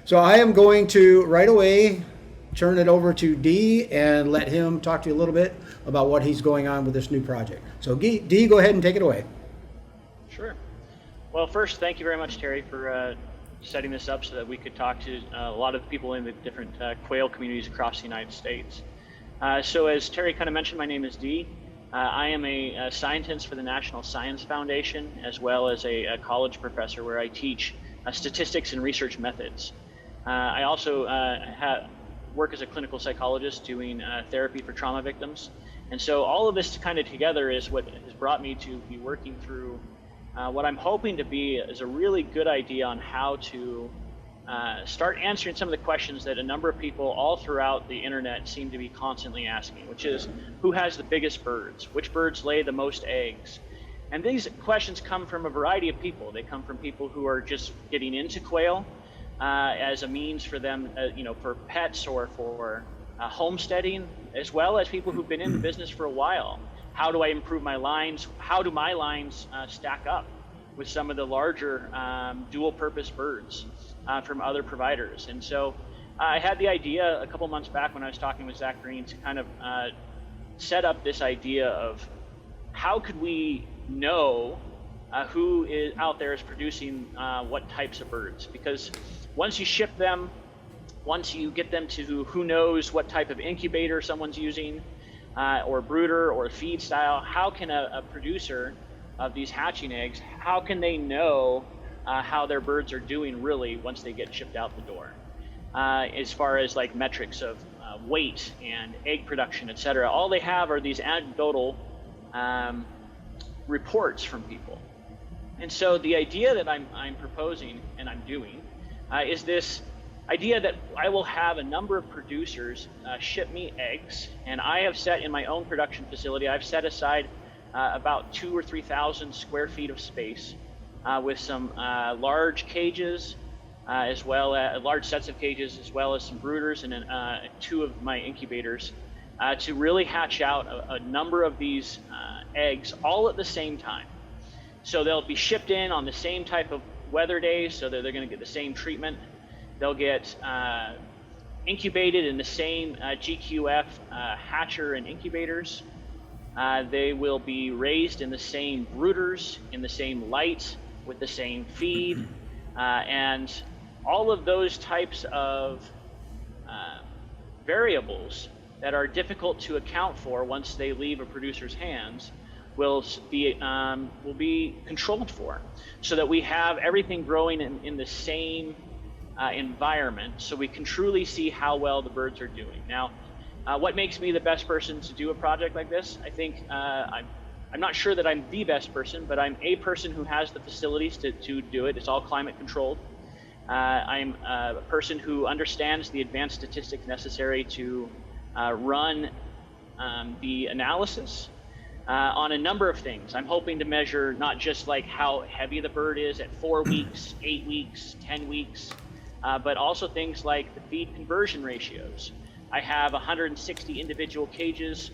So I am going to right away turn it over to Dee and let him talk to you a little bit about what he's going on with this new project. So Dee, go ahead and take it away. Sure. Well, first, thank you very much, Terry, for setting this up so that we could talk to a lot of people in the different quail communities across the United States. So as Terry kind of mentioned, my name is Dee. I am a scientist for the National Science Foundation, as well as a college professor where I teach statistics and research methods. I also work as a clinical psychologist doing therapy for trauma victims. And so all of this kind of together is what has brought me to be working through what I'm hoping to be is a really good idea on how to start answering some of the questions that a number of people all throughout the internet seem to be constantly asking, which is who has the biggest birds? Which birds lay the most eggs? And these questions come from a variety of people. They come from people who are just getting into quail as a means for them, for pets or for homesteading, as well as people who've been in the business for a while. How do I improve my lines? How do my lines stack up with some of the larger dual-purpose birds from other providers? And so I had the idea a couple months back when I was talking with Zach Green to kind of set up this idea of how could we know who is out there is producing what types of birds? Because once you ship them, once you get them to who knows what type of incubator someone's using, or brooder or feed style, how can a producer of these hatching eggs, how can they know how their birds are doing really once they get shipped out the door? As far as like metrics of weight and egg production, et cetera, all they have are these anecdotal reports from people. And so the idea that I'm proposing and I'm doing is this idea that I will have a number of producers ship me eggs, and I have set in my own production facility, I've set aside about 2,000 or 3,000 square feet of space with some large cages, as well as large sets of cages, as well as some brooders and then 2 of my incubators to really hatch out a number of these eggs all at the same time. So they'll be shipped in on the same type of weather days, so that they're going to get the same treatment. They'll get incubated in the same GQF hatcher and incubators. They will be raised in the same brooders, in the same light, with the same feed, and all of those types of variables that are difficult to account for once they leave a producer's hands will be controlled for, so that we have everything growing in the same environment, so we can truly see how well the birds are doing. Now, what makes me the best person to do a project like this? I think I'm not sure that I'm the best person, but I'm a person who has the facilities to do it. It's all climate controlled. I'm a person who understands the advanced statistics necessary to run the analysis on a number of things. I'm hoping to measure not just like how heavy the bird is at 4 weeks, 8 weeks, 10 weeks, but also things like the feed conversion ratios. I have 160 individual cages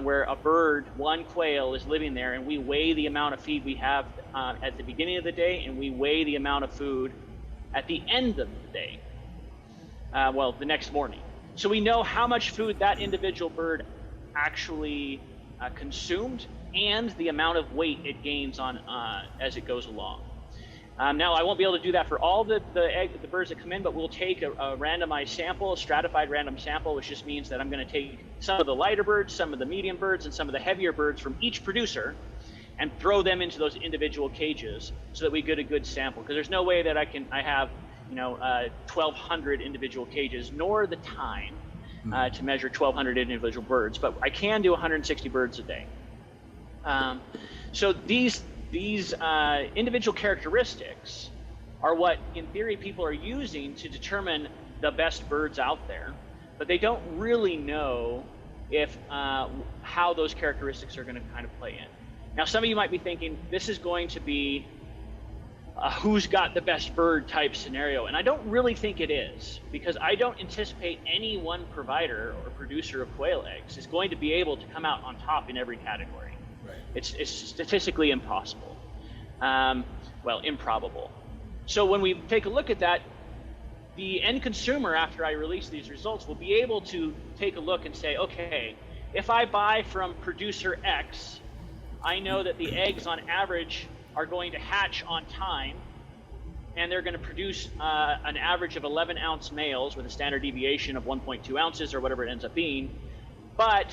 where a bird, one quail, is living there, and we weigh the amount of feed we have at the beginning of the day, and we weigh the amount of food at the end of the day, the next morning. So we know how much food that individual bird actually consumed and the amount of weight it gains on as it goes along. Now, I won't be able to do that for all the birds that come in, but we'll take a randomized sample, a stratified random sample, which just means that I'm going to take some of the lighter birds, some of the medium birds, and some of the heavier birds from each producer and throw them into those individual cages so that we get a good sample. Because there's no way that I have 1,200 individual cages, nor the time to measure 1,200 individual birds, but I can do 160 birds a day. So these individual characteristics are what, in theory, people are using to determine the best birds out there, but they don't really know if how those characteristics are going to kind of play in. Now, some of you might be thinking this is going to be a who's got the best bird type scenario, and I don't really think it is, because I don't anticipate any one provider or producer of quail eggs is going to be able to come out on top in every category. Right. It's statistically impossible. Improbable. So when we take a look at that, the end consumer, after I release these results, will be able to take a look and say, okay, if I buy from producer X, I know that the eggs on average are going to hatch on time, and they're going to produce an average of 11-ounce males with a standard deviation of 1.2 ounces or whatever it ends up being, but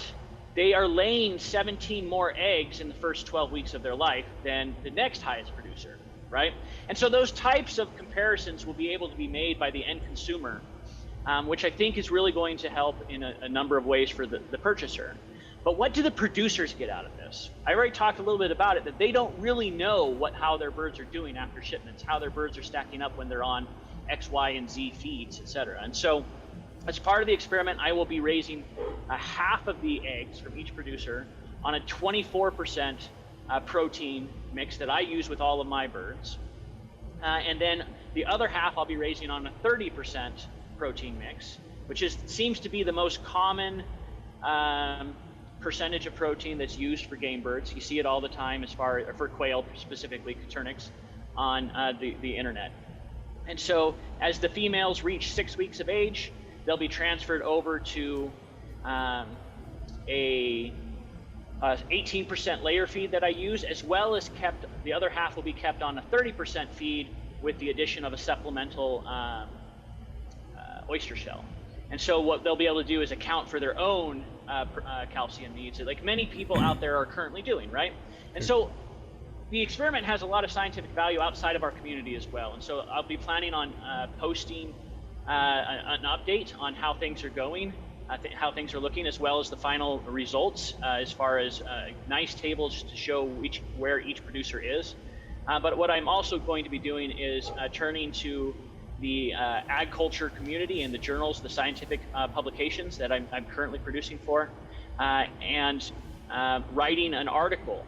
they are laying 17 more eggs in the first 12 weeks of their life than the next highest producer, right? And so those types of comparisons will be able to be made by the end consumer, which I think is really going to help in a number of ways for the purchaser. But what do the producers get out of this? I already talked a little bit about it, that they don't really know how their birds are doing after shipments, how their birds are stacking up when they're on X, Y, and Z feeds, et cetera. And so as part of the experiment, I will be raising half of the eggs from each producer on a 24% protein mix that I use with all of my birds. And then the other half I'll be raising on a 30% protein mix, which seems to be the most common percentage of protein that's used for game birds. You see it all the time for quail, specifically Coturnix, on the internet. And so as the females reach 6 weeks of age, they'll be transferred over to a 18% layer feed that I use, as well as the other half will be kept on a 30% feed with the addition of a supplemental oyster shell. And so what they'll be able to do is account for their own calcium needs, like many people out there are currently doing, right? And so the experiment has a lot of scientific value outside of our community as well. And so I'll be planning on posting an update on how things are going, how things are looking, as well as the final results as far as nice tables to show where each producer is. But what I'm also going to be doing is turning to the ag culture community and the journals, the scientific publications that I'm currently producing for, and writing an article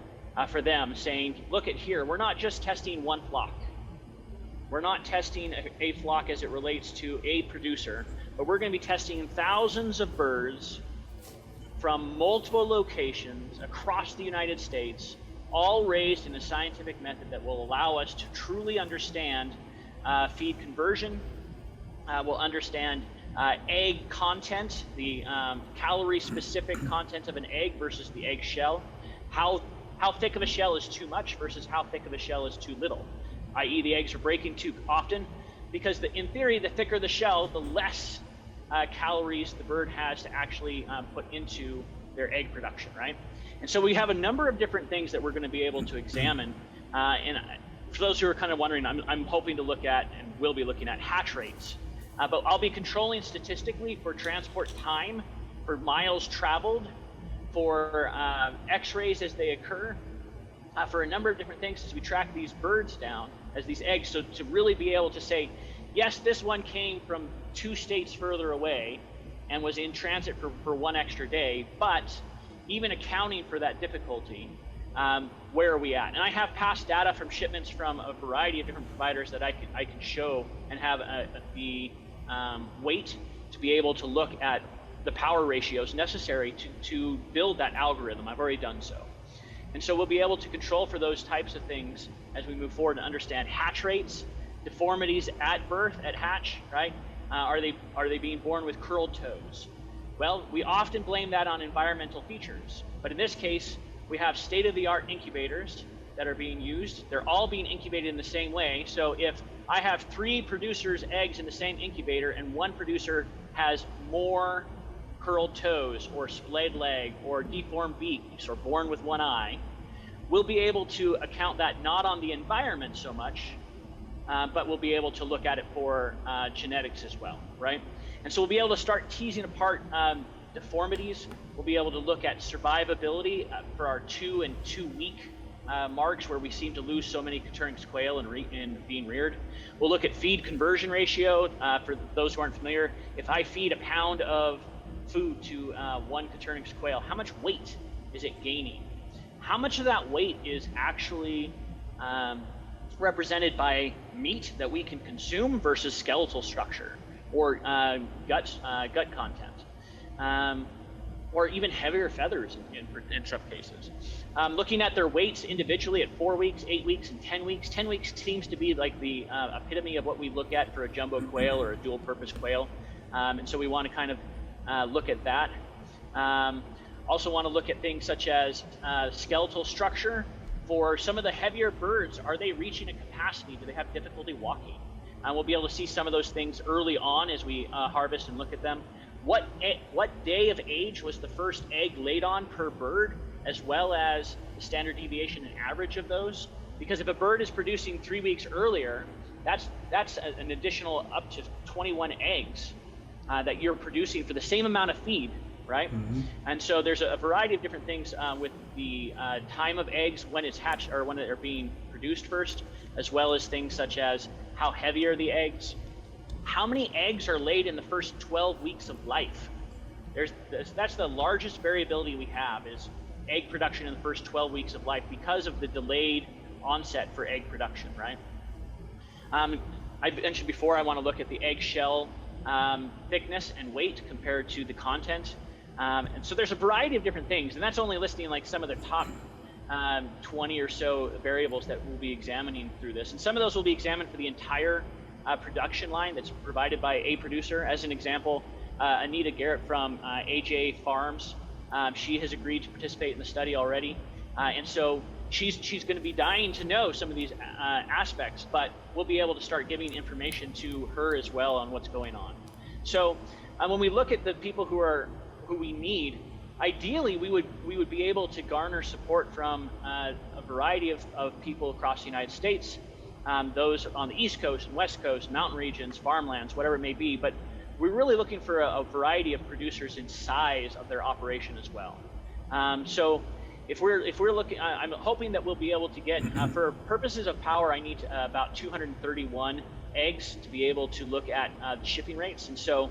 for them saying, look at here, we're not just testing one flock. We're not testing a flock as it relates to a producer, but we're going to be testing thousands of birds from multiple locations across the United States, all raised in a scientific method that will allow us to truly understand feed conversion. We'll understand egg content, the calorie-specific content of an egg versus the egg shell, how thick of a shell is too much versus how thick of a shell is too little, i.e. the eggs are breaking too often, because in theory, the thicker the shell, the less calories the bird has to actually put into their egg production, right? And so we have a number of different things that we're going to be able to examine. And for those who are kind of wondering, I'm hoping to look at and will be looking at hatch rates. But I'll be controlling statistically for transport time, for miles traveled, for x-rays as they occur, for a number of different things as we track these birds down as these eggs. So to really be able to say, yes, this one came from 2 states further away and was in transit for 1 extra day, but even accounting for that difficulty, where are we at? And I have past data from shipments from a variety of different providers that I can show and have the weight to be able to look at the power ratios necessary to build that algorithm. I've already done so. And so we'll be able to control for those types of things as we move forward and understand hatch rates, deformities at birth, at hatch, right? Are they being born with curled toes? Well, we often blame that on environmental features, but in this case, we have state-of-the-art incubators that are being used. They're all being incubated in the same way. So if I have 3 producers' eggs in the same incubator and one producer has more curled toes or splayed leg or deformed beaks or born with one eye, we'll be able to account that not on the environment so much, but we'll be able to look at it for genetics as well, right? And so we'll be able to start teasing apart deformities. We'll be able to look at survivability for our 2 and 2 week marks where we seem to lose so many Coturnix quail in being reared. We'll look at feed conversion ratio. For those who aren't familiar, if I feed a pound of food to 1 Coturnix quail, how much weight is it gaining? How much of that weight is actually represented by meat that we can consume versus skeletal structure or gut content? or even heavier feathers in some cases. Looking at their weights individually at 4 weeks, 8 weeks, and 10 weeks. 10 weeks seems to be like the epitome of what we look at for a jumbo quail or a dual purpose quail. And so we want to kind of look at that. Also want to look at things such as skeletal structure. For some of the heavier birds, are they reaching a capacity? Do they have difficulty walking? We'll be able to see some of those things early on as we harvest and look at them. What day of age was the first egg laid on per bird, as well as the standard deviation and average of those? Because if a bird is producing 3 weeks earlier, that's an additional up to 21 eggs that you're producing for the same amount of feed, right? Mm-hmm. And so there's a variety of different things with the time of eggs when it's hatched or when they're being produced first, as well as things such as how heavy are the eggs, how many eggs are laid in the first 12 weeks of life. That's the largest variability we have, is egg production in the first 12 weeks of life because of the delayed onset for egg production, right? I mentioned before I want to look at the eggshell thickness and weight compared to the content. And so there's a variety of different things, and that's only listing like some of the top 20 or so variables that we'll be examining through this. And some of those will be examined for the entire production line that's provided by a producer. As an example, Anita Garrett from AJ Farms, she has agreed to participate in the study already. And so she's going to be dying to know some of these aspects, but we'll be able to start giving information to her as well on what's going on. So when we look at the people who we need, ideally we would be able to garner support from a variety of people across the United States, those on the East Coast and West Coast, mountain regions, farmlands, whatever it may be. But we're really looking for a variety of producers in size of their operation as well. So if we're looking, I'm hoping that we'll be able to get, for purposes of power, I need about 231 eggs to be able to look at the shipping rates, and so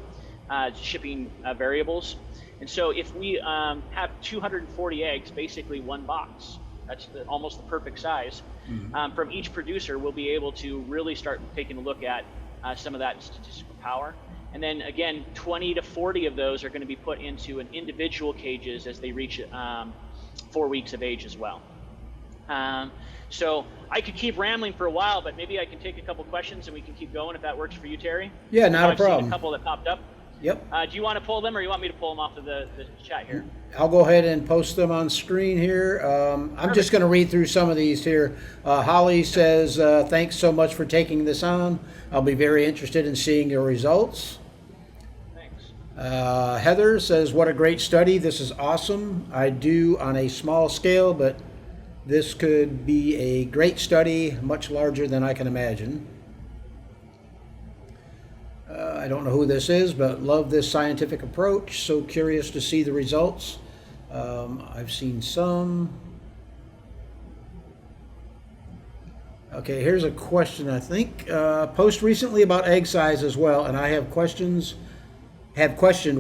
shipping variables. And so if we have 240 eggs, basically one box, that's almost the perfect size, from each producer, we'll be able to really start taking a look at some of that statistical power. And then again, 20 to 40 of those are going to be put into an individual cages as they reach 4 weeks of age as well. So I could keep rambling for a while, but maybe I can take a couple questions and we can keep going if that works for you, Terry. Yeah, not a problem. I've seen a couple that popped up. Yep. Do you want to pull them, or you want me to pull them off of the chat here? I'll go ahead and post them on screen here. I'm just going to read through some of these here. Holly says, thanks so much for taking this on. I'll be very interested in seeing your results. Thanks. Heather says, what a great study. This is awesome. I do on a small scale, but this could be a great study, much larger than I can imagine. I don't know who this is, but love this scientific approach. So curious to see the results. I've seen some. Okay, here's a question, I think. Post recently about egg size as well, and I have questioned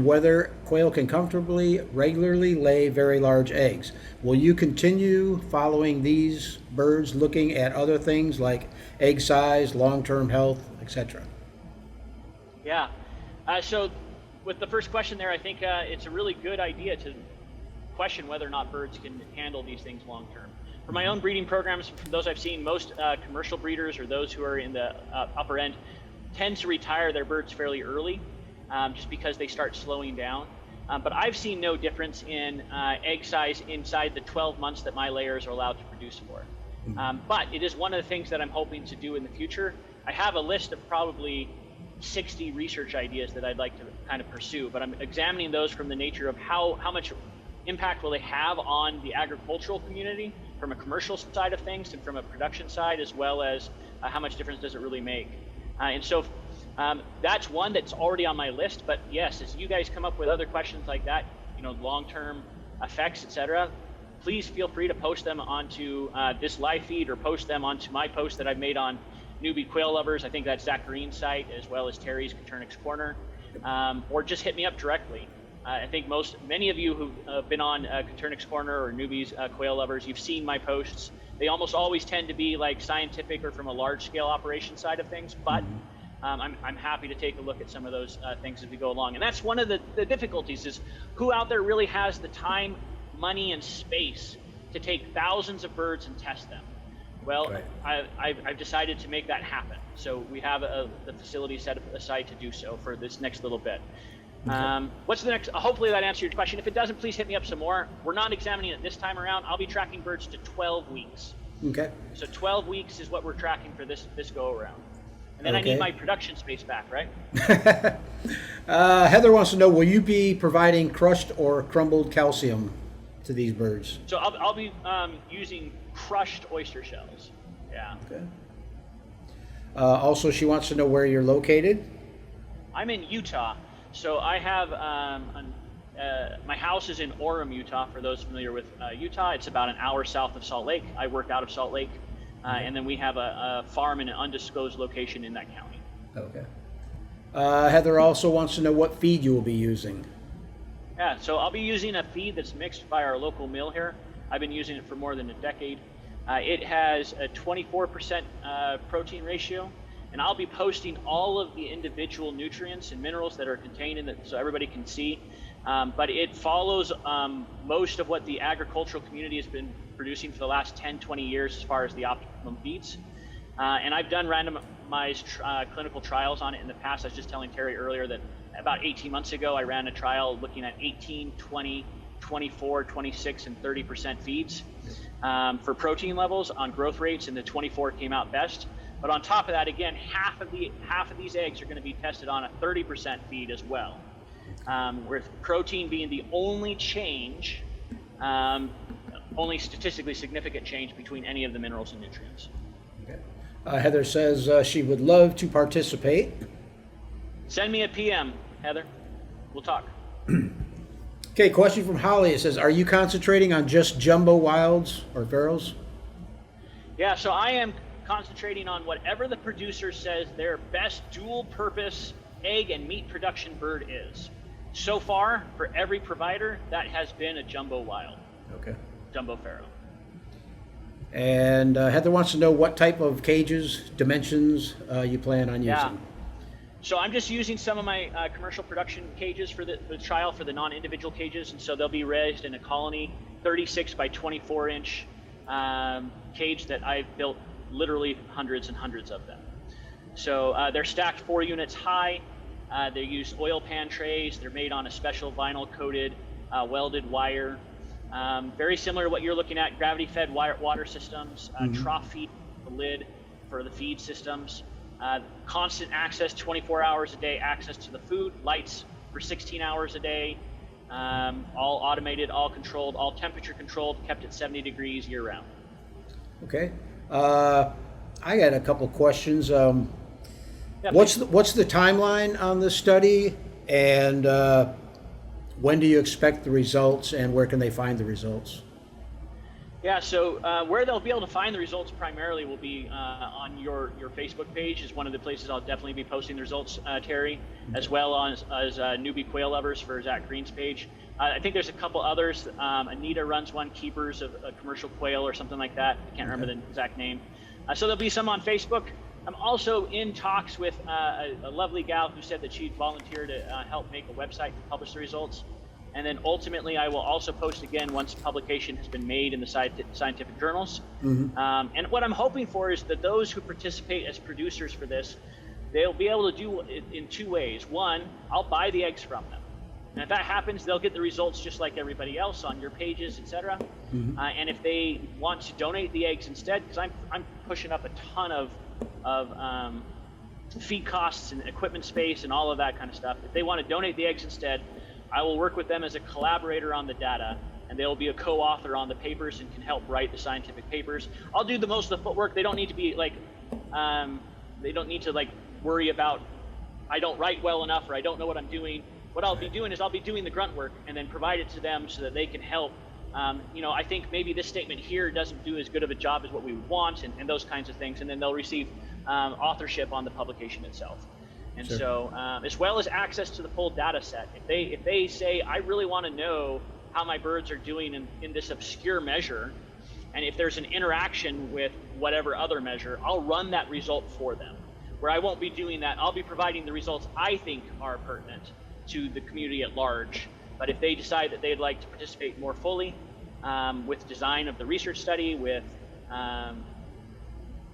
whether quail can comfortably, regularly lay very large eggs. Will you continue following these birds, looking at other things like egg size, long-term health, etc.? Yeah. So with the first question there, I think it's a really good idea to question whether or not birds can handle these things long term. For my own breeding programs, from those I've seen, most commercial breeders or those who are in the upper end tend to retire their birds fairly early, just because they start slowing down. But I've seen no difference in egg size inside the 12 months that my layers are allowed to produce for. But it is one of the things that I'm hoping to do in the future. I have a list of probably 60 research ideas that I'd like to kind of pursue, but I'm examining those from the nature of how much impact will they have on the agricultural community from a commercial side of things and from a production side, as well as how much difference does it really make. And so that's one that's already on my list. But yes, as you guys come up with other questions like that, long-term effects, etc., please feel free to post them onto this live feed or post them onto my post that I've made on Newbie Quail Lovers. I think that's Zach Green's site, as well as Terry's Coturnix Corner, or just hit me up directly. I think many of you who've been on Coturnix Corner or Newbie's Quail Lovers, you've seen my posts. They almost always tend to be like scientific or from a large scale operation side of things, but I'm happy to take a look at some of those things as we go along. And that's one of the difficulties is who out there really has the time, money, and space to take thousands of birds and test them. Well, Right. I've decided to make that happen. So we have the facility set aside to do so for this next little bit. Okay. What's the next? Hopefully that answered your question. If it doesn't, please hit me up some more. We're not examining it this time around. I'll be tracking birds to 12 weeks. Okay. So 12 weeks is what we're tracking for this go around. And then I Okay. need my production space back, right? Heather wants to know, will you be providing crushed or crumbled calcium to these birds? So I'll be using crushed oyster shells. Yeah. Okay. Also, she wants to know where you're located. I'm in Utah. So I have my house is in Orem, Utah. For those familiar with Utah, it's about an hour south of Salt Lake. I work out of Salt Lake, and then we have a farm in an undisclosed location in that county. Okay. Heather also wants to know what feed you will be using. Yeah, so I'll be using a feed that's mixed by our local mill here. I've been using it for more than a decade. It has a 24% protein ratio, and I'll be posting all of the individual nutrients and minerals that are contained in it so everybody can see. But it follows most of what the agricultural community has been producing for the last 10, 20 years as far as the optimum feeds. And I've done randomized clinical trials on it in the past. I was just telling Terry earlier that about 18 months ago, I ran a trial looking at 18, 20, 24, 26, and 30% feeds for protein levels on growth rates, and the 24 came out best. But on top of that, again, half of these eggs are going to be tested on a 30% feed as well, with protein being the only change, only statistically significant change between any of the minerals and nutrients. Okay. Heather says she would love to participate. Send me a PM, Heather. We'll talk. Okay, question from Holly. It says, are you concentrating on just jumbo wilds or ferals? Yeah, so I am concentrating on whatever the producer says their best dual-purpose egg and meat production bird is. So far, for every provider, that has been a jumbo wild, Okay. jumbo pharaoh. And Heather wants to know what type of cages, dimensions you plan on using. Yeah. So I'm just using some of my commercial production cages for the trial for the non-individual cages, and so they'll be raised in a colony 36 by 24 inch cage that I've built literally hundreds and hundreds of them. So they're stacked 4 units high. They use oil pan trays. They're made on a special vinyl coated welded wire. Very similar to what you're looking at, gravity-fed water systems, trough feed, the lid for the feed systems, constant access, 24 hours a day, access to the food, lights for 16 hours a day, all automated, all controlled, all temperature controlled, kept at 70 degrees year round. Okay. I got a couple questions. Yeah, What's the timeline on this study, and when do you expect the results, and where can they find the results? Yeah, so where they'll be able to find the results primarily will be on your Facebook page is one of the places I'll definitely be posting the results, Terry, as well as Newbie Quail Lovers for Zach Green's page. I think there's a couple others. Anita runs one, Keepers of Commercial Quail or something like that. I can't remember the exact name. So there'll be some on Facebook. I'm also in talks with a lovely gal who said that she'd volunteer to help make a website to publish the results. And then ultimately, I will also post again once publication has been made in the scientific journals. And what I'm hoping for is that those who participate as producers for this, they'll be able to do it in 2 ways. One, I'll buy the eggs from them. And if that happens, they'll get the results just like everybody else on your pages, etc. And if they want to donate the eggs instead, because I'm pushing up a ton of feed costs and equipment space and all of that kind of stuff. If they want to donate the eggs instead, I will work with them as a collaborator on the data, and they'll be a co-author on the papers and can help write the scientific papers. I'll do the most of the footwork. They don't need to be like, they don't need to like worry about I don't write well enough or I don't know what I'm doing. What I'll be doing is I'll be doing the grunt work and then provide it to them so that they can help. I think maybe this statement here doesn't do as good of a job as what we would want, and those kinds of things, and then they'll receive authorship on the publication itself. And so, as well as access to the full data set. If they say, I really want to know how my birds are doing in this obscure measure, and if there's an interaction with whatever other measure, I'll run that result for them. where I won't be doing that. I'll be providing the results I think are pertinent to the community at large. But if they decide that they'd like to participate more fully with design of the research study, with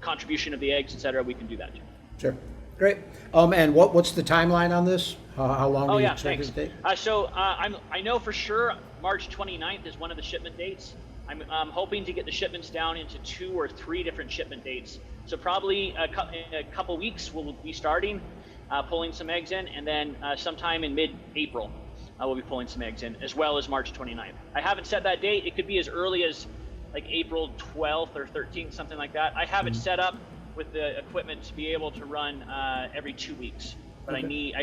contribution of the eggs, et cetera, we can do that too. Sure. Great. And what's the timeline on this? How long do you expect it to take? I know for sure March 29th is one of the shipment dates. I'm hoping to get the shipments down into 2 or 3 different shipment dates. So probably in a couple weeks we'll be starting pulling some eggs in, and then sometime in mid-April we'll be pulling some eggs in, as well as March 29th. I haven't set that date. It could be as early as like April 12th or 13th, something like that. I have it set up with the equipment to be able to run every 2 weeks, but okay.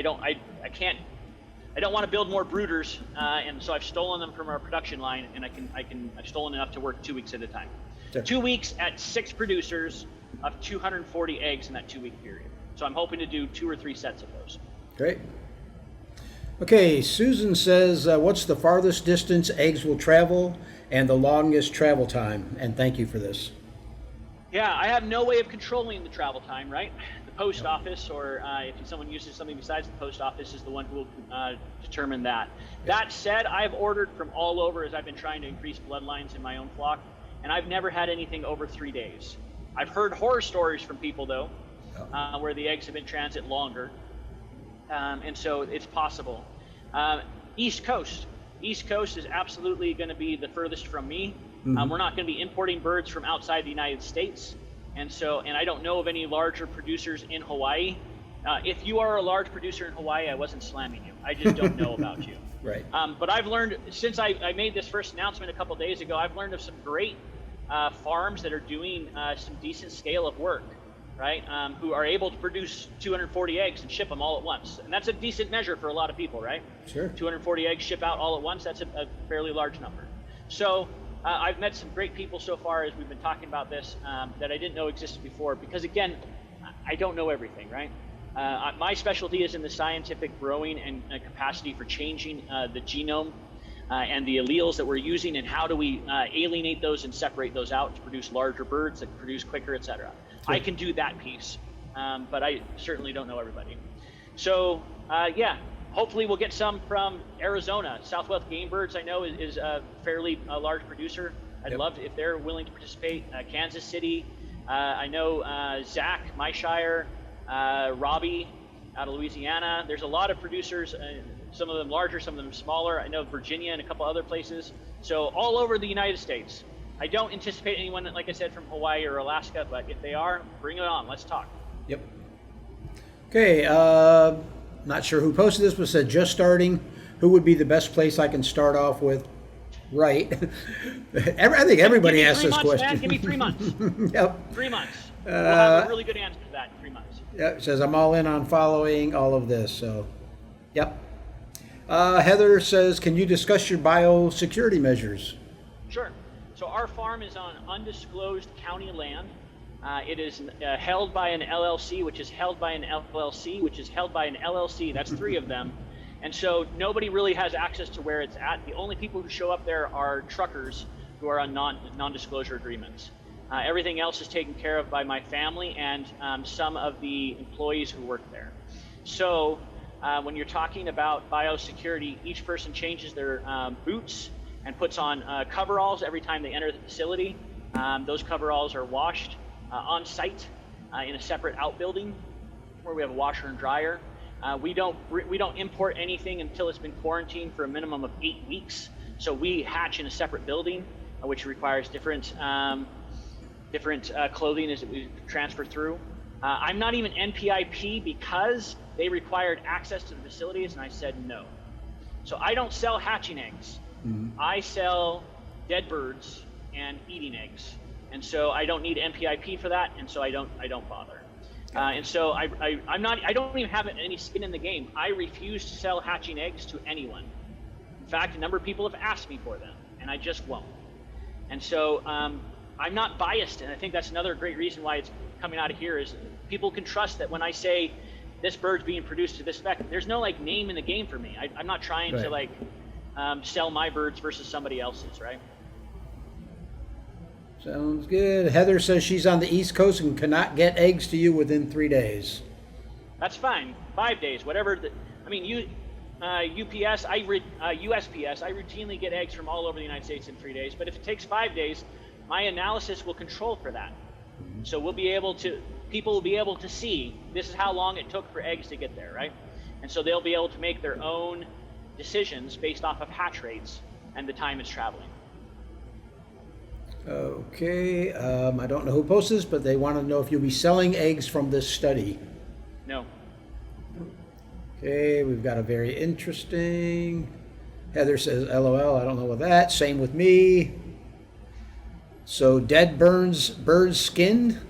I don't want to build more brooders, and so I've stolen them from our production line, and I've stolen enough to work 2 weeks at a time. Sure. 2 weeks at 6 producers of 240 eggs in that 2-week period. So I'm hoping to do 2 or 3 sets of those. Great. Okay, Susan says, what's the farthest distance eggs will travel and the longest travel time? And thank you for this. Yeah, I have no way of controlling the travel time, right? The post office, or if someone uses something besides the post office, is the one who will determine that. That said, I've ordered from all over as I've been trying to increase bloodlines in my own flock, and I've never had anything over 3 days. I've heard horror stories from people, though, where the eggs have been transit longer, and so it's possible. East Coast is absolutely going to be the furthest from me. We're not going to be importing birds from outside the United States, and I don't know of any larger producers in Hawaii. If you are a large producer in Hawaii, I wasn't slamming you. I just don't know about you. Right. But I've learned, since I made this first announcement a couple days ago, I've learned of some great farms that are doing some decent scale of work, right? Who are able to produce 240 eggs and ship them all at once. And that's a decent measure for a lot of people, right? Sure. 240 eggs ship out all at once, that's a fairly large number. So I've met some great people so far as we've been talking about this that I didn't know existed before, because again, I don't know everything, right? My specialty is in the scientific growing and capacity for changing the genome and the alleles that we're using, and how do we alienate those and separate those out to produce larger birds that produce quicker, et cetera. Sure. I can do that piece, but I certainly don't know everybody. So yeah, hopefully we'll get some from Arizona. Southwest Game Birds, I know, is a fairly large producer. I'd love if they're willing to participate. Kansas City, I know Zach, Myshire, Robbie out of Louisiana. There's a lot of producers, some of them larger, some of them smaller. I know Virginia and a couple other places. So all over the United States. I don't anticipate anyone, like I said, from Hawaii or Alaska, but if they are, bring it on. Let's talk. Yep. Okay, not sure who posted this, but said just starting. Who would be the best place I can start off with? Right. I think everybody asks this question. Man. Give me 3 months. Yep. 3 months. We'll have a really good answer to that in 3 months. Yeah, it says I'm all in on following all of this. So, yep. Heather says, can you discuss your biosecurity measures? Sure. So our farm is on undisclosed county land. It is held by an LLC, which is held by an LLC, which is held by an LLC. That's 3 of them. And so nobody really has access to where it's at. The only people who show up there are truckers who are on non-disclosure agreements. Everything else is taken care of by my family and some of the employees who work there. So when you're talking about biosecurity, each person changes their boots and puts on coveralls every time they enter the facility. Those coveralls are washed on site in a separate outbuilding where we have a washer and dryer. We don't import anything until it's been quarantined for a minimum of 8 weeks. So we hatch in a separate building, which requires different clothing as we transfer through. I'm not even NPIP because they required access to the facilities, and I said no. So I don't sell hatching eggs. Mm-hmm. I sell dead birds and eating eggs, and so I don't need NPIP for that, and so I don't bother. And so I don't even have any skin in the game. I refuse to sell hatching eggs to anyone. In fact, a number of people have asked me for them, and I just won't. And so I'm not biased, and I think that's another great reason why it's coming out of here is people can trust that when I say this bird's being produced to this spec, there's no like name in the game for me. I'm not trying to like sell my birds versus somebody else's, right? Sounds good. Heather says she's on the East Coast and cannot get eggs to you within 3 days. That's fine. 5 days, whatever. USPS, I routinely get eggs from all over the United States in 3 days. But if it takes 5 days, my analysis will control for that. So people will be able to see this is how long it took for eggs to get there, right? And so they'll be able to make their own decisions based off of hatch rates and the time it's traveling. Okay, I don't know who posted this, but they want to know if you'll be selling eggs from this study. No. Okay, we've got a very interesting. Heather says, LOL, I don't know what that. Same with me. So dead birds skinned?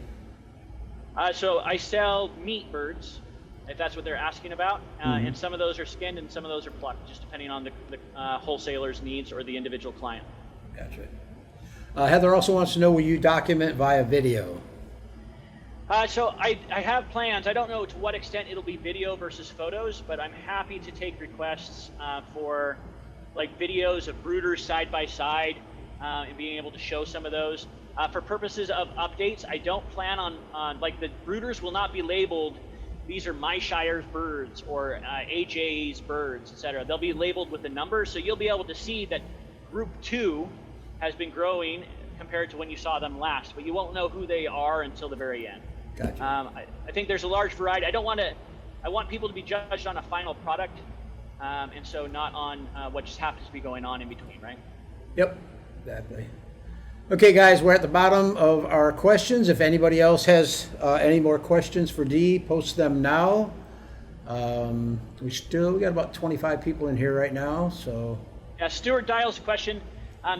So I sell meat birds, if that's what they're asking about. And some of those are skinned and some of those are plucked, just depending on the wholesaler's needs or the individual client. Gotcha. Heather also wants to know, will you document via video? So I have plans. I don't know to what extent it'll be video versus photos, but I'm happy to take requests for like videos of brooders side by side and being able to show some of those. For purposes of updates, I don't plan on like the brooders will not be labeled, these are my Shire's birds or AJ's birds, etc. They'll be labeled with the numbers, so you'll be able to see that group 2 has been growing compared to when you saw them last, but you won't know who they are until the very end. Gotcha. I think there's a large variety. I want people to be judged on a final product, and so not on what just happens to be going on in between, right? Yep, exactly. Okay, guys, we're at the bottom of our questions. If anybody else has any more questions for Dee, post them now. We got about 25 people in here right now, so. Yeah, Stuart Dial's question.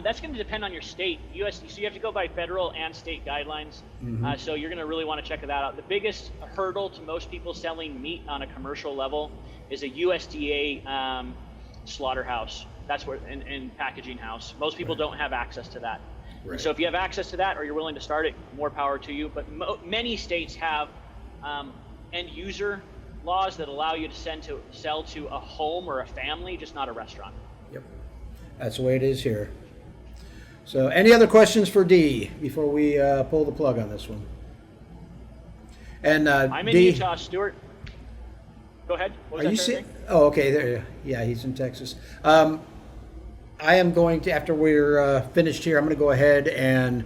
That's going to depend on your state. So you have to go by federal and state guidelines. So you're going to really want to check that out. The biggest hurdle to most people selling meat on a commercial level is a USDA slaughterhouse. That's where, and packaging house. Most people don't have access to that. Right. So if you have access to that or you're willing to start it, more power to you. But many states have end user laws that allow you to sell to a home or a family, just not a restaurant. Yep, that's the way it is here. So any other questions for Dee before we pull the plug on this one? And I'm in Dee, Utah, Stuart. Go ahead. What was are you saying? Oh, okay. There. Yeah, he's in Texas. I am going to, after we're finished here, I'm going to go ahead and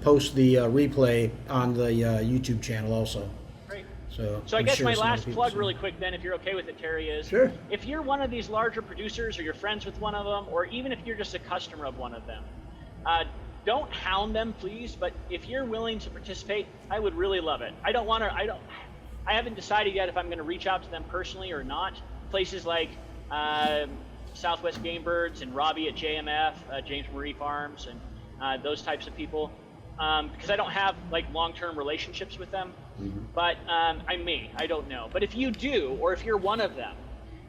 post the replay on the YouTube channel also. Great. So I guess my last plug really quick then, if you're okay with it, Terry, is sure. If you're one of these larger producers or you're friends with one of them, or even if you're just a customer of one of them, don't hound them, please, but if you're willing to participate, I would really love it. I haven't decided yet if I'm going to reach out to them personally or not. Places like Southwest Game Birds and Robbie at JMF, James Marie Farms, and those types of people, because I don't have like long-term relationships with them. But I don't know. But if you do, or if you're one of them,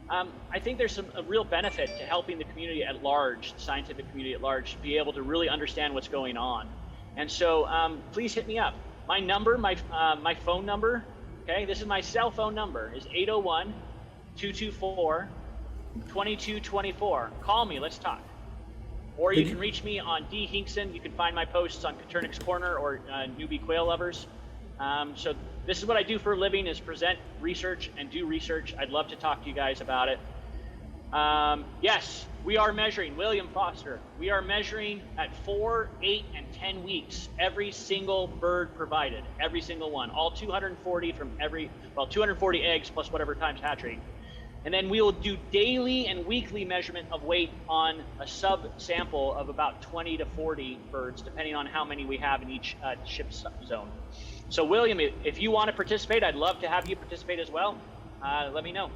I think there's a real benefit to helping the community at large, the scientific community at large, be able to really understand what's going on. And so please hit me up. My number, my phone number, okay, this is my cell phone number, is 801-224-2224. Call me, let's talk. Or you can reach me on Dee Hinkson. You can find my posts on Coturnix Corner or Newbie Quail Lovers. So this is what I do for a living, is present research and do research. I'd love to talk to you guys about it. Yes, we are measuring, William Foster, we are measuring at 4, 8, and 10 weeks every single bird provided, every single one, all 240 from 240 eggs plus whatever times hatch rate. And then we will do daily and weekly measurement of weight on a sub-sample of about 20 to 40 birds, depending on how many we have in each ship zone. So William, if you want to participate, I'd love to have you participate as well. Let me know,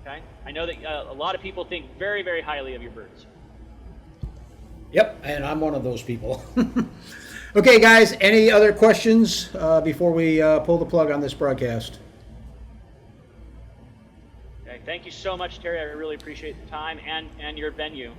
okay? I know that a lot of people think very, very highly of your birds. Yep, and I'm one of those people. Okay, guys, any other questions before we pull the plug on this broadcast? Okay, thank you so much, Terry. I really appreciate the time and your venue.